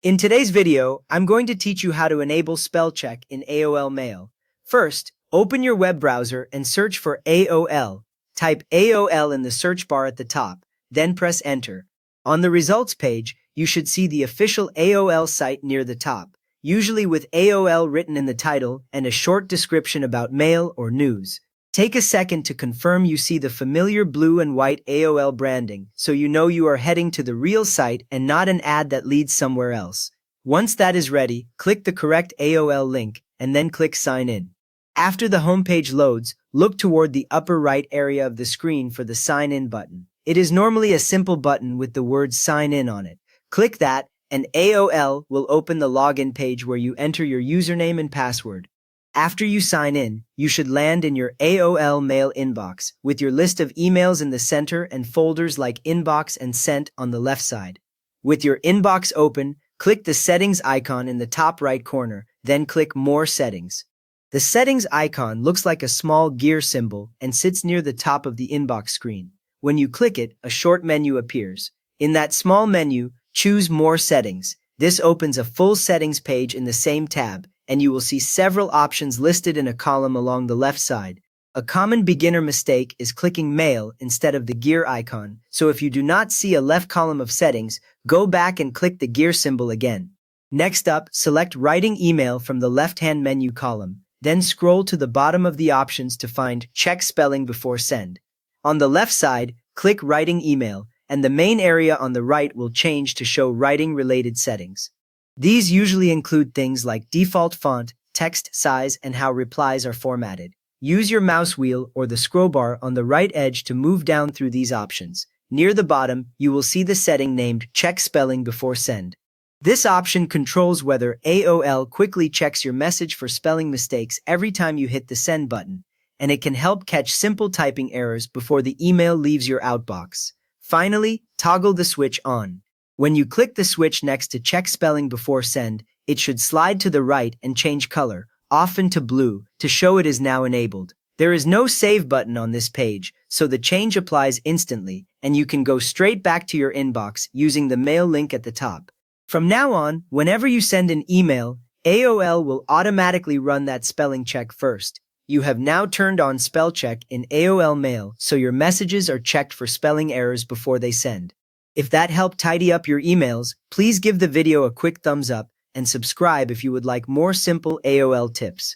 In today's video, I'm going to teach you how to enable spell check in AOL Mail. First, open your web browser and search for AOL. Type AOL in the search bar at the top, then press enter. On the results page, you should see the official AOL site near the top, usually with AOL written in the title and a short description about mail or news. Take a second to confirm you see the familiar blue and white AOL branding so you know you are heading to the real site and not an ad that leads somewhere else. Once that is ready, click the correct AOL link and then click Sign In. After the homepage loads, look toward the upper right area of the screen for the Sign In button. It is normally a simple button with the word Sign In on it. Click that and AOL will open the login page where you enter your username and password. After you sign in, you should land in your AOL mail inbox with your list of emails in the center and folders like Inbox and Sent on the left side. With your inbox open, click the settings icon in the top right corner, then click More Settings. The settings icon looks like a small gear symbol and sits near the top of the inbox screen. When you click it, a short menu appears. In that small menu, choose More Settings. This opens a full settings page in the same tab, and you will see several options listed in a column along the left side. A common beginner mistake is clicking Mail instead of the gear icon, so if you do not see a left column of settings, go back and click the gear symbol again. Next up, select Writing Email from the left-hand menu column, then scroll to the bottom of the options to find Check Spelling Before Send. On the left side, click Writing Email, and the main area on the right will change to show writing-related settings. These usually include things like default font, text size, and how replies are formatted. Use your mouse wheel or the scroll bar on the right edge to move down through these options. Near the bottom, you will see the setting named Check Spelling Before Send. This option controls whether AOL quickly checks your message for spelling mistakes every time you hit the send button, and it can help catch simple typing errors before the email leaves your outbox. Finally, toggle the switch on. When you click the switch next to Check Spelling Before Send, it should slide to the right and change color, often to blue, to show it is now enabled. There is no Save button on this page, so the change applies instantly, and you can go straight back to your inbox using the mail link at the top. From now on, whenever you send an email, AOL will automatically run that spelling check first. You have now turned on spell check in AOL Mail, so your messages are checked for spelling errors before they send. If that helped tidy up your emails, please give the video a quick thumbs up and subscribe if you would like more simple AOL tips.